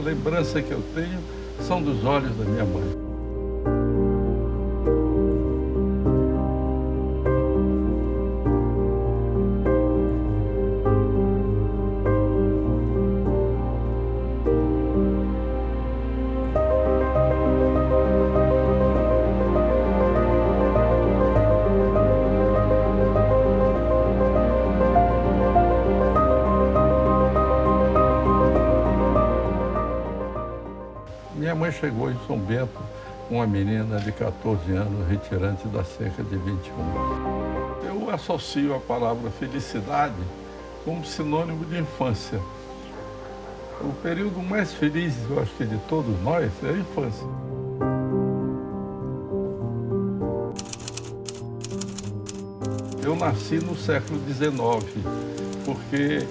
lembrança que eu tenho são dos olhos da minha mãe. Minha mãe chegou em São Bento, uma menina de 14 anos, retirante da cerca de 21. Eu associo a palavra felicidade como sinônimo de infância. O período mais feliz, eu acho que de todos nós, é a infância. Eu nasci no século XIX, porque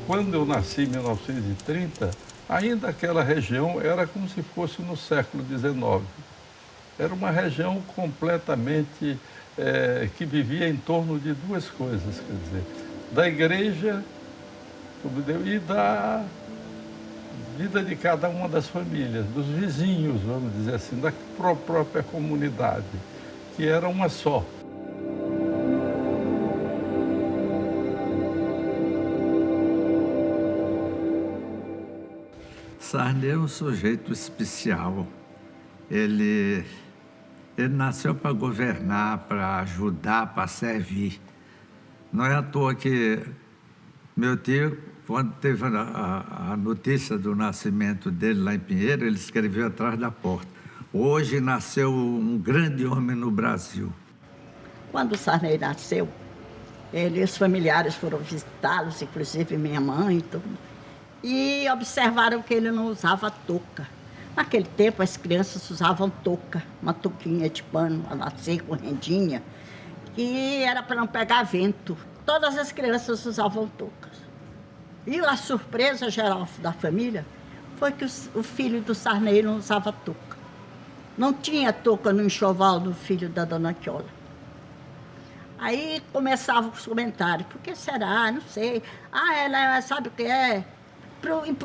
quando eu nasci em 1930, ainda aquela região era como se fosse no século XIX. Era uma região completamente que vivia em torno de duas coisas, quer dizer, da igreja e da vida de cada uma das famílias, dos vizinhos, vamos dizer assim, da própria comunidade, que era uma só. Sarney é um sujeito especial. Ele nasceu para governar, para ajudar, para servir. Não é à toa que meu tio, quando teve a notícia do nascimento dele lá em Pinheiro, ele escreveu atrás da porta: hoje nasceu um grande homem no Brasil. Quando o Sarney nasceu, os familiares foram visitá-los, inclusive minha mãe e tudo, e observaram que ele não usava touca. Naquele tempo, as crianças usavam touca, uma touquinha de pano, a nascer com rendinha, que era para não pegar vento. Todas as crianças usavam toucas. E a surpresa geral da família foi que o filho do Sarney não usava touca. Não tinha touca no enxoval do filho da dona Quiola. Aí começavam os comentários: por que será? Não sei. Ela sabe o que é?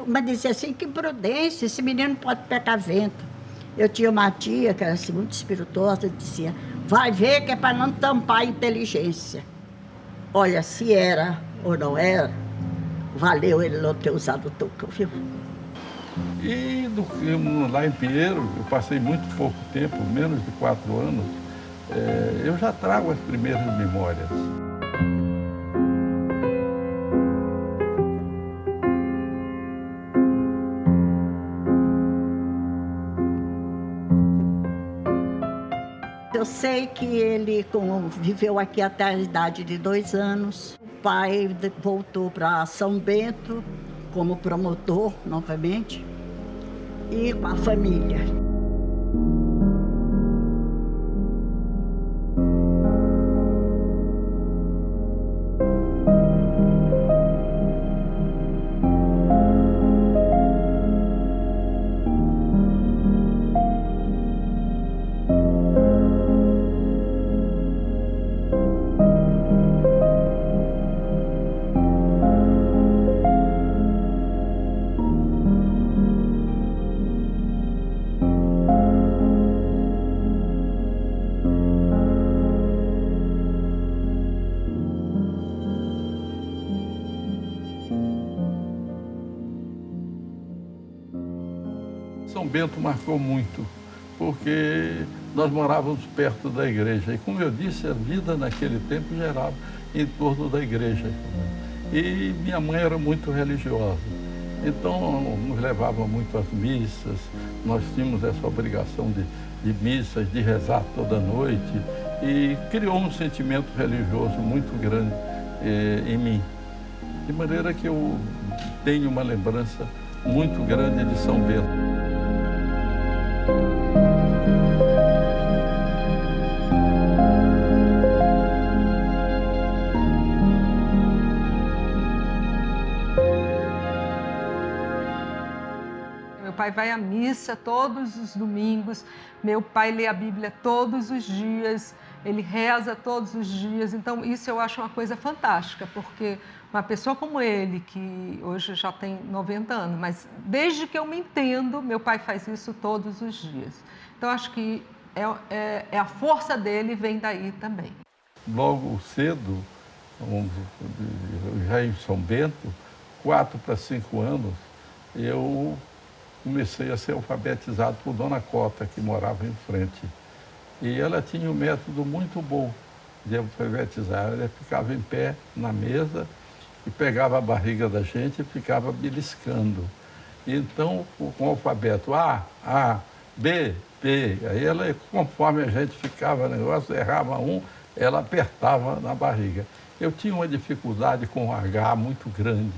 Mas dizia assim: que imprudência, esse menino pode pegar vento. Eu tinha uma tia que era assim, muito espirituosa, dizia: vai ver que é para não tampar a inteligência. Olha, se era ou não era, valeu ele não ter usado touca, viu? E lá em Pinheiro, eu passei muito pouco tempo, menos de 4 anos, eu já trago as primeiras memórias. Eu sei que ele viveu aqui até a idade de 2 anos. O pai voltou para São Bento como promotor novamente e com a família. São Bento marcou muito, porque nós morávamos perto da igreja. E, como eu disse, a vida naquele tempo gerava em torno da igreja. E minha mãe era muito religiosa. Então, nos levava muito às missas. Nós tínhamos essa obrigação de missas, de rezar toda noite. E criou um sentimento religioso muito grande em mim. De maneira que eu tenho uma lembrança muito grande de São Bento. Meu pai vai à missa todos os domingos, meu pai lê a Bíblia todos os dias, ele reza todos os dias. Então, isso eu acho uma coisa fantástica, porque uma pessoa como ele, que hoje já tem 90 anos, mas desde que eu me entendo, meu pai faz isso todos os dias. Então, acho que a força dele vem daí também. Logo cedo, já em São Bento, 4 para 5 anos, eu comecei a ser alfabetizado por Dona Cota, que morava em frente. E ela tinha um método muito bom de alfabetizar. Ela ficava em pé na mesa e pegava a barriga da gente e ficava beliscando. Então, com o alfabeto A, B, P, aí ela, conforme a gente ficava no negócio, errava um, ela apertava na barriga. Eu tinha uma dificuldade com o H muito grande.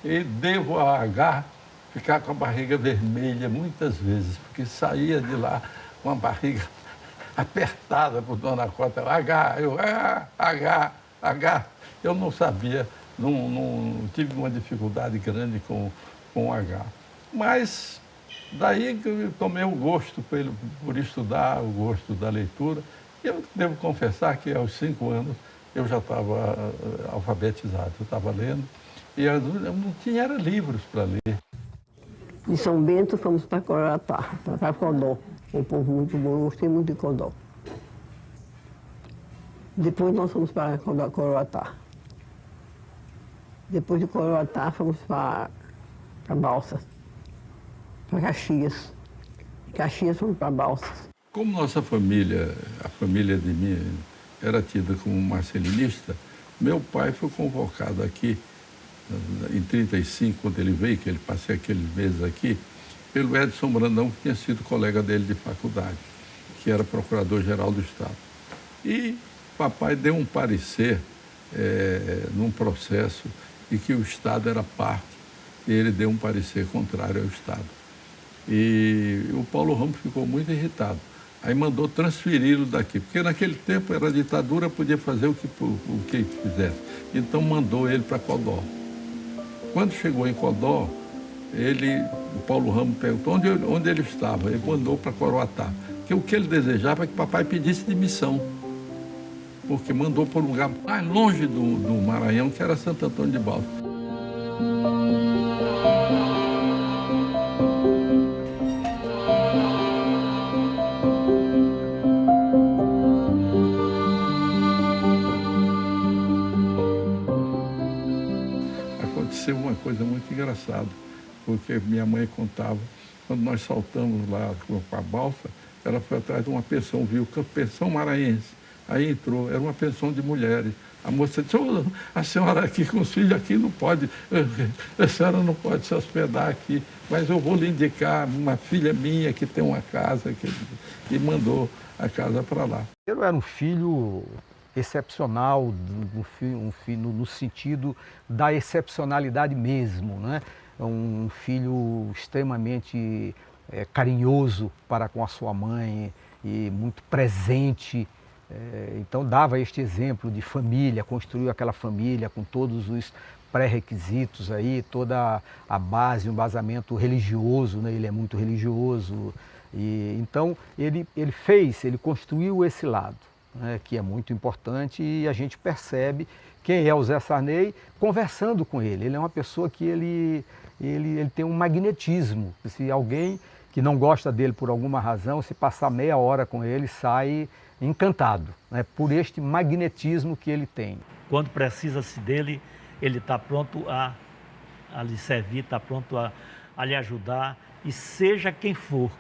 E devo ao H ficar com a barriga vermelha muitas vezes, porque saía de lá com a barriga apertada por Dona Cota. H. Eu não sabia, não tive uma dificuldade grande com o H. Mas daí que eu tomei o gosto por estudar, o gosto da leitura. E eu devo confessar que aos 5 anos eu já estava alfabetizado, eu estava lendo. E eu não tinha livros para ler. De São Bento fomos para Coroatá, para Codó. Um povo muito bom, eu gostei muito de Codó. Depois nós fomos para Coroatá. Depois de Coroatá fomos para Balsas, para Caxias. De Caxias fomos para Balsas. Como nossa família, a família de mim, era tida como marcelinista, meu pai foi convocado aqui em 35, quando ele veio, que ele passei aqueles meses aqui, pelo Edson Brandão, que tinha sido colega dele de faculdade, que era procurador-geral do Estado. E papai deu um parecer num processo em que o Estado era parte, e ele deu um parecer contrário ao Estado. E o Paulo Ramos ficou muito irritado. Aí mandou transferi-lo daqui, porque naquele tempo era ditadura, podia fazer o que fizesse. Então mandou ele para Codó. Quando chegou em Codó, o Paulo Ramos perguntou onde ele estava. Ele mandou para Coroatá. Porque o que ele desejava é que papai pedisse demissão. Porque mandou para um lugar mais longe do Maranhão, que era Santo Antônio de Balsas. Aconteceu uma coisa muito engraçada, porque minha mãe contava, quando nós saltamos lá com a balsa, ela foi atrás de uma pensão, viu, pensão maranhense. Aí entrou, era uma pensão de mulheres. A moça disse, a senhora aqui com os filhos aqui não pode, a senhora não pode se hospedar aqui, mas eu vou lhe indicar uma filha minha que tem uma casa, e mandou a casa para lá. Eu era um filho excepcional, um filho no sentido da excepcionalidade mesmo, né? Um filho extremamente carinhoso para com a sua mãe e muito presente. Então dava este exemplo de família, construiu aquela família com todos os pré-requisitos aí, toda a base, um embasamento religioso, né? Ele é muito religioso. E então ele construiu esse lado, né, que é muito importante, e a gente percebe quem é o Zé Sarney conversando com ele. Ele é uma pessoa que ele tem um magnetismo. Se alguém que não gosta dele por alguma razão, se passar meia hora com ele, sai encantado, né, por este magnetismo que ele tem. Quando precisa-se dele, ele está pronto a lhe servir, está pronto a lhe ajudar, e seja quem for,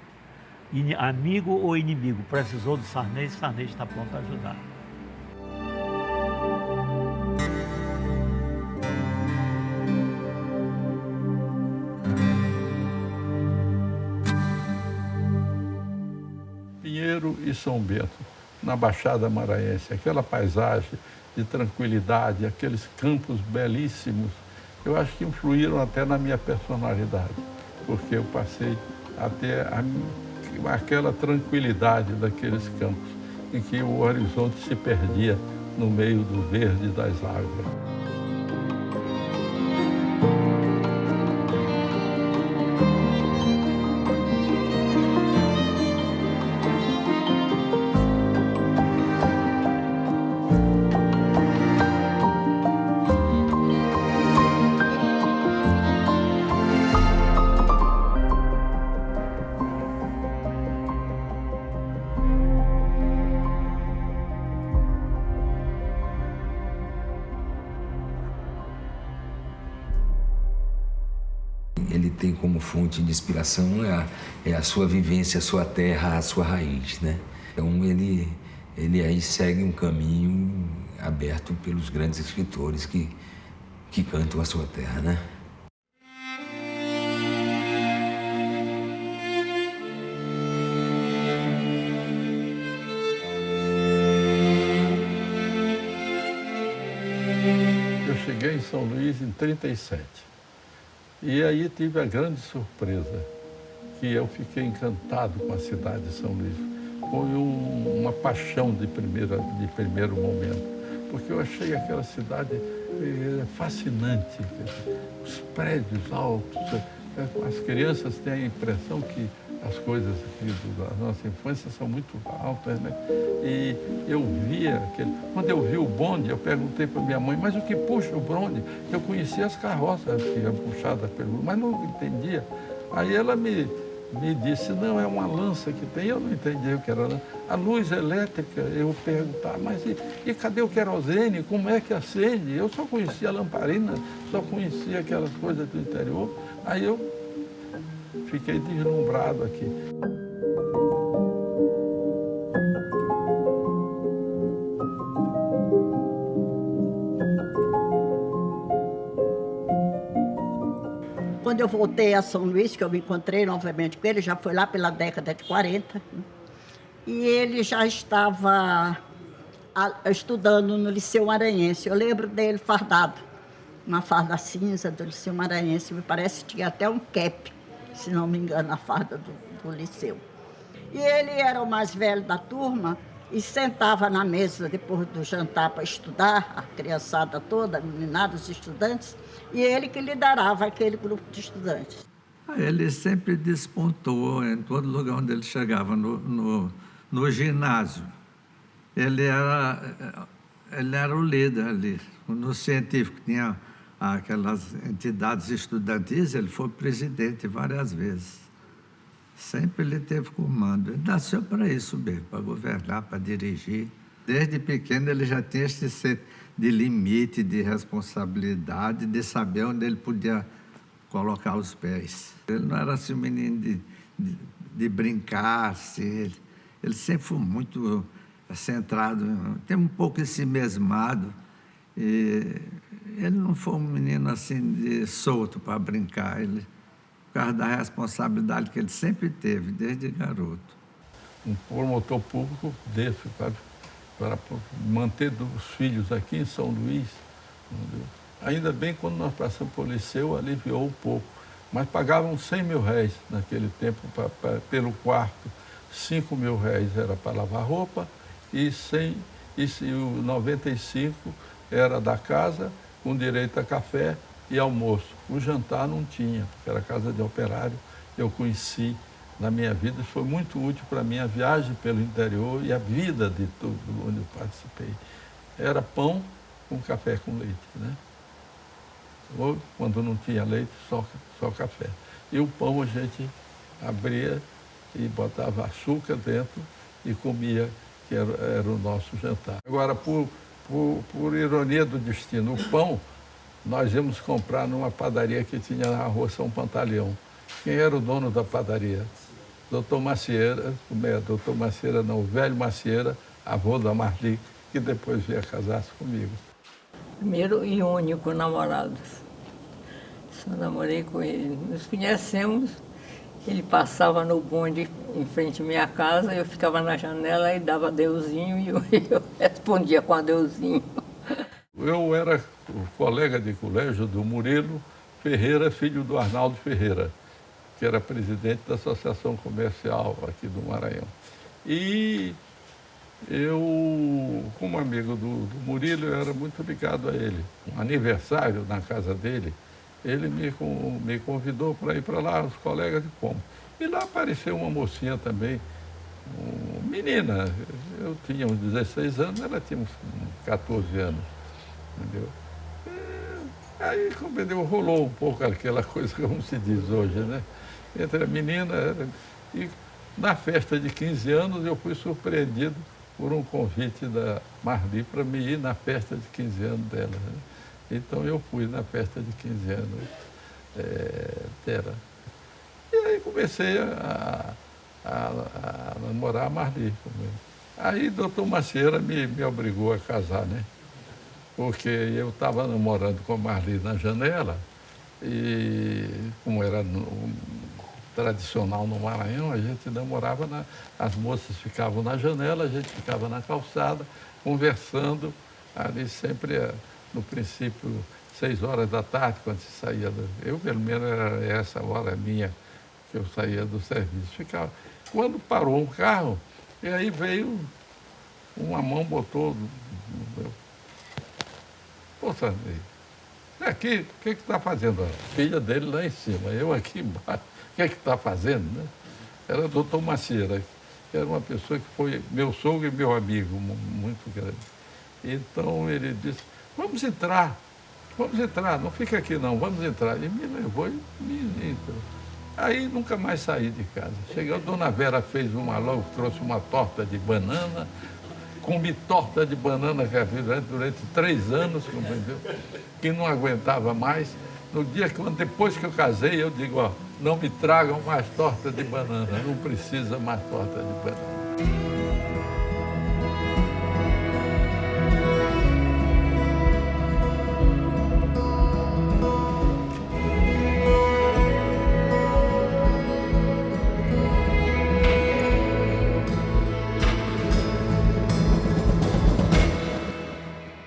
amigo ou inimigo, precisou do Sarney está pronto a ajudar. Pinheiro e São Bento, na Baixada Maranhense, aquela paisagem de tranquilidade, aqueles campos belíssimos, eu acho que influíram até na minha personalidade, porque eu passei a ter aquela tranquilidade daqueles campos, em que o horizonte se perdia no meio do verde das árvores. tem como fonte de inspiração é a sua vivência, a sua terra, a sua raiz, né? Então ele aí segue um caminho aberto pelos grandes escritores que cantam a sua terra, né? Eu cheguei em São Luís em 37. E aí tive a grande surpresa, que eu fiquei encantado com a cidade de São Luís. Foi uma paixão de primeiro momento, porque eu achei aquela cidade fascinante. Os prédios altos, as crianças têm a impressão que as coisas aqui da nossa infância são muito altas, né? E eu via quando eu vi o bonde, eu perguntei para minha mãe, mas o que puxa o bonde? Eu conhecia as carroças que eram puxadas pelo, mas não entendia. Aí ela me disse, não, é uma lança que tem. Eu não entendi o que era. A luz elétrica, eu perguntava, mas e cadê o querosene? Como é que acende? Eu só conhecia a lamparina, só conhecia aquelas coisas do interior. Aí eu fiquei deslumbrado aqui. Quando eu voltei a São Luís, que eu me encontrei novamente com ele, já foi lá pela década de 40, e ele já estava estudando no Liceu Maranhense. Eu lembro dele fardado, uma farda cinza do Liceu Maranhense, me parece que tinha até um cap, se não me engano, na farda do liceu. E ele era o mais velho da turma e sentava na mesa depois do jantar para estudar, a criançada toda, a meninada, os estudantes, e ele que liderava aquele grupo de estudantes. Ele sempre despontou em todo lugar onde ele chegava, no ginásio. Ele era o líder ali. No científico tinha aquelas entidades estudantis, ele foi presidente várias vezes. Sempre ele teve comando. Ele nasceu para isso mesmo, para governar, para dirigir. Desde pequeno ele já tinha esse senso de limite, de responsabilidade, de saber onde ele podia colocar os pés. Ele não era assim um menino de brincar, assim. Ele sempre foi muito centrado, tem um pouco ensimesmado. E ele não foi um menino assim solto para brincar, por causa da responsabilidade que ele sempre teve, desde garoto. Um promotor público desse, para manter os filhos aqui em São Luís. Entendeu? Ainda bem, quando nós passamos por Liceu, aliviou um pouco, mas pagavam 100 mil réis naquele tempo pelo quarto. 5 mil réis era para lavar roupa e o 95 era da casa, com direito a café e almoço. O jantar não tinha, porque era casa de operário. Eu conheci na minha vida, isso foi muito útil para a minha viagem pelo interior e a vida de tudo onde eu participei. Era pão com café com leite, né? Ou, quando não tinha leite, só café. E o pão a gente abria e botava açúcar dentro e comia, que era o nosso jantar. Agora, por ironia do destino, o pão nós íamos comprar numa padaria que tinha na rua São Pantaleão. Quem era o dono da padaria? Doutor Macieira, doutor Macieira não, o velho Macieira, avô da Marli, que depois veio casar-se comigo. Primeiro e único namorado. Só namorei com ele. Nos conhecemos, ele passava no bonde em frente à minha casa, eu ficava na janela e dava adeuzinho e eu respondia com adeuzinho. Eu era o colega de colégio do Murilo Ferreira, filho do Arnaldo Ferreira, que era presidente da Associação Comercial aqui do Maranhão. E eu, como amigo do Murilo, eu era muito ligado a ele. Um aniversário na casa dele, ele me convidou para ir para lá, os colegas de como. E lá apareceu uma mocinha também, menina. Eu tinha uns 16 anos, ela tinha uns 14 anos, entendeu? Aí, compreendeu, rolou um pouco aquela coisa, como se diz hoje, né? Entre a menina e na festa de 15 anos eu fui surpreendido por um convite da Marli para me ir na festa de 15 anos dela, né? Então eu fui na festa de 15 anos dela. comecei a namorar a Marli. Aí doutor Macieira me obrigou a casar, né? Porque eu estava namorando com a Marli na janela e, como era tradicional no Maranhão, a gente namorava, as moças ficavam na janela, a gente ficava na calçada, conversando, ali sempre, no princípio, 6 horas da tarde, quando se saía. Eu, pelo menos, era essa hora minha que eu saía do serviço. Ficava. Quando parou um carro, e aí veio, uma mão botou no meu... Pô, Sarney, aqui, o que está fazendo? A filha dele lá em cima, eu aqui embaixo. O que está fazendo, né? Era o doutor Macieira, que era uma pessoa que foi meu sogro e meu amigo, muito grande. Então ele disse, vamos entrar, não fica aqui não, vamos entrar. E me levou e me entrou. Aí nunca mais saí de casa. Chegou, a dona Vera fez logo trouxe uma torta de banana, comi torta de banana durante 3 anos, compreendeu? Que não aguentava mais. No dia depois que eu casei, eu digo, ó, não me tragam mais torta de banana, não precisa mais torta de banana.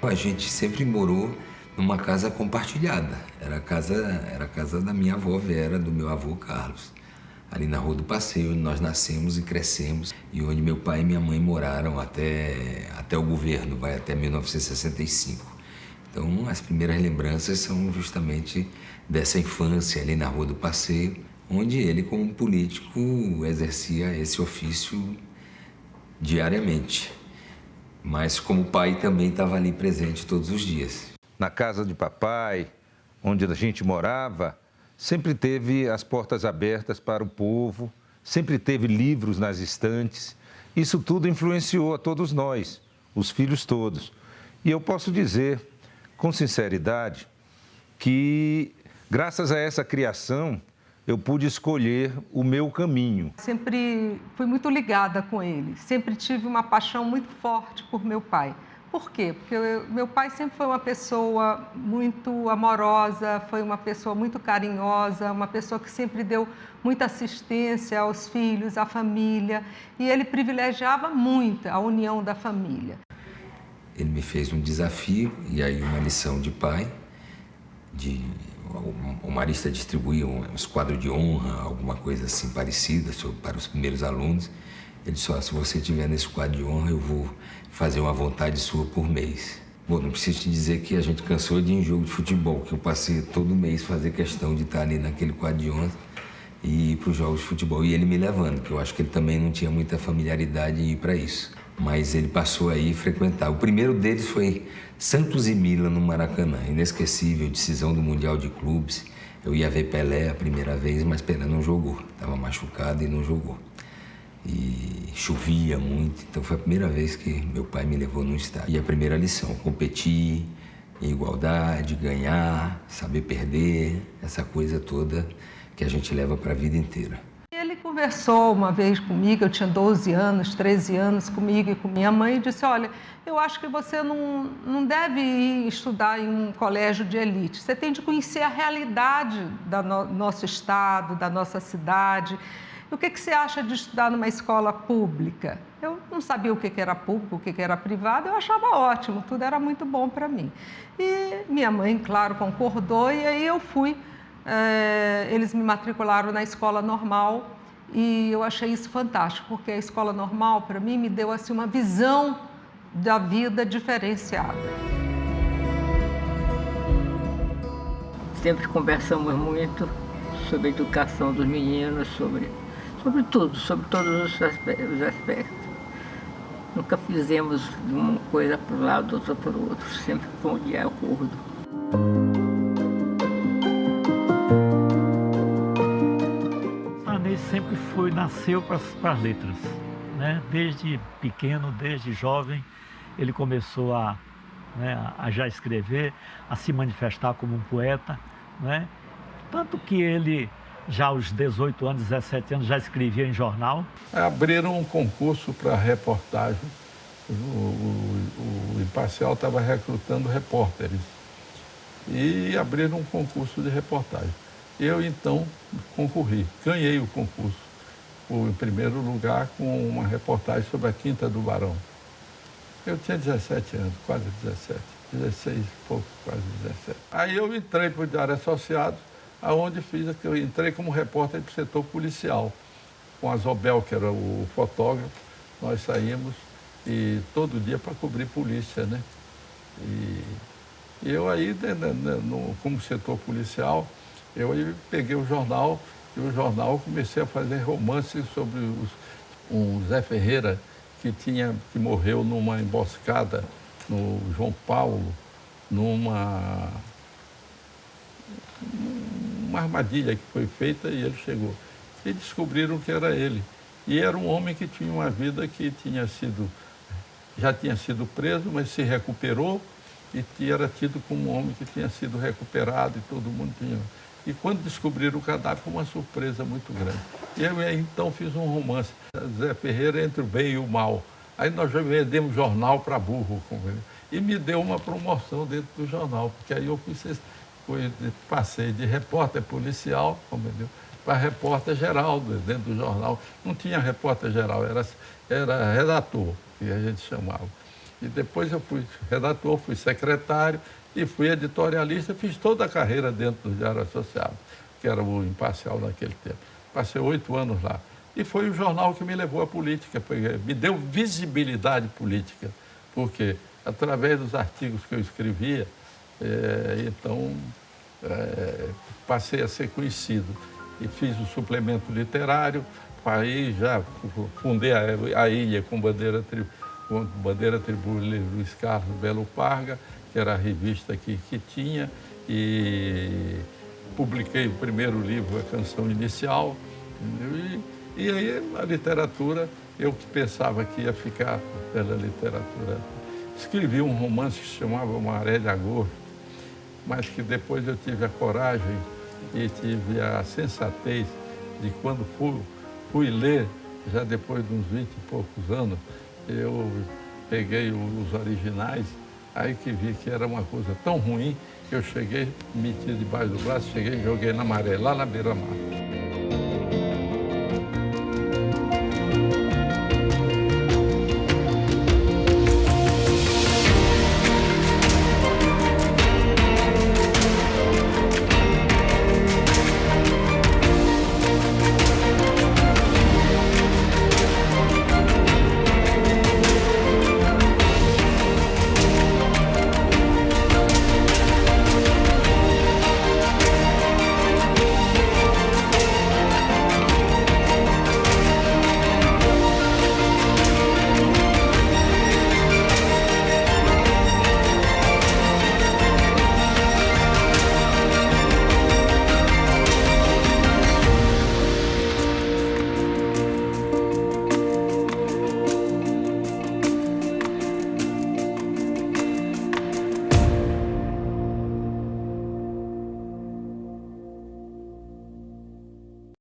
A gente sempre morou numa casa compartilhada. Era a casa da minha avó Vera, do meu avô Carlos. Ali na Rua do Passeio, onde nós nascemos e crescemos. E onde meu pai e minha mãe moraram até o governo, vai até 1965. Então, as primeiras lembranças são justamente dessa infância ali na Rua do Passeio, onde ele, como político, exercia esse ofício diariamente. Mas como pai também estava ali presente todos os dias. Na casa de papai, onde a gente morava, sempre teve as portas abertas para o povo, sempre teve livros nas estantes. Isso tudo influenciou a todos nós, os filhos todos. E eu posso dizer, com sinceridade, que graças a essa criação, eu pude escolher o meu caminho. Sempre fui muito ligada com ele, sempre tive uma paixão muito forte por meu pai. Por quê? Porque meu pai sempre foi uma pessoa muito amorosa, foi uma pessoa muito carinhosa, uma pessoa que sempre deu muita assistência aos filhos, à família, e ele privilegiava muito a união da família. Ele me fez um desafio e aí uma lição de pai, o Marista distribuía uns quadros de honra, alguma coisa assim parecida para os primeiros alunos. Ele disse, se você estiver nesse quadro de honra, eu vou fazer uma vontade sua por mês. Bom, não preciso te dizer que a gente cansou de ir em jogo de futebol, que eu passei todo mês fazer questão de estar ali naquele quadro de honra e ir para os jogos de futebol. E ele me levando, que eu acho que ele também não tinha muita familiaridade em ir para isso. Mas ele passou aí a frequentar. O primeiro deles foi Santos e Milan, no Maracanã. Inesquecível, decisão do Mundial de Clubes. Eu ia ver Pelé a primeira vez, mas Pelé não jogou. Estava machucado e não jogou. E chovia muito, então foi a primeira vez que meu pai me levou no estádio. E a primeira lição, competir, em igualdade, ganhar, saber perder, essa coisa toda que a gente leva para a vida inteira. Ele conversou uma vez comigo, eu tinha 12 anos, 13 anos, comigo e com minha mãe, e disse, olha, eu acho que você não deve ir estudar em um colégio de elite, você tem de conhecer a realidade do nosso estado, da nossa cidade. O que você acha de estudar numa escola pública? Eu não sabia o que era público, o que era privado, eu achava ótimo, tudo era muito bom para mim. E minha mãe, claro, concordou, e aí eu fui. Eles me matricularam na escola normal e eu achei isso fantástico, porque a escola normal, para mim, me deu assim, uma visão da vida diferenciada. Sempre conversamos muito sobre a educação dos meninos, sobre tudo, sobre todos os aspectos. Nunca fizemos uma coisa para um lado, outra para o outro, sempre fomos de acordo. Sarney sempre nasceu para as letras, né? Desde pequeno, desde jovem, ele começou a já escrever, a se manifestar como um poeta, né? Tanto que ele já aos 18 anos, 17 anos, já escrevia em jornal? Abriram um concurso para reportagem. O Imparcial estava recrutando repórteres. E abriram um concurso de reportagem. Eu, então, concorri, ganhei o concurso, em primeiro lugar, com uma reportagem sobre a Quinta do Barão. Eu tinha 17 anos, quase 17, 16 e pouco, quase 17. Aí eu entrei para o Diário Associado, aonde eu entrei como repórter para o setor policial, com a Zobel, que era o fotógrafo. Nós saímos e todo dia para cobrir polícia, né? E eu aí, como setor policial, eu aí peguei o jornal, e o jornal comecei a fazer romances sobre um Zé Ferreira, que morreu numa emboscada no João Paulo, numa armadilha que foi feita, e ele chegou. E descobriram que era ele. E era um homem que tinha uma vida que já tinha sido preso, mas se recuperou, e era tido como um homem que tinha sido recuperado, e todo mundo tinha. E quando descobriram o cadáver, foi uma surpresa muito grande. E eu então fiz um romance, Zé Ferreira entre o bem e o mal. Aí nós já vendemos jornal para burro com ele. E me deu uma promoção dentro do jornal, porque aí eu passei de repórter policial, para repórter geral dentro do jornal. Não tinha repórter geral, era redator, que a gente chamava. E depois eu fui redator, fui secretário e fui editorialista, fiz toda a carreira dentro do Diário Associado, que era o Imparcial naquele tempo. Passei 8 anos lá. E foi o jornal que me levou à política, porque me deu visibilidade política, porque através dos artigos que eu escrevia, passei a ser conhecido. E fiz o suplemento literário, aí já fundei a Ilha com bandeira tribo Luiz Carlos Belo Parga, que era a revista que tinha, e publiquei o primeiro livro, A Canção Inicial. E aí a literatura, eu que pensava que ia ficar pela literatura, escrevi um romance que se chamava Maré de Agosto, mas que depois eu tive a coragem e tive a sensatez de, quando fui ler, já depois de uns 20 e poucos anos, eu peguei os originais, aí que vi que era uma coisa tão ruim que eu cheguei, meti debaixo do braço, cheguei e joguei na maré, lá na beira-mar.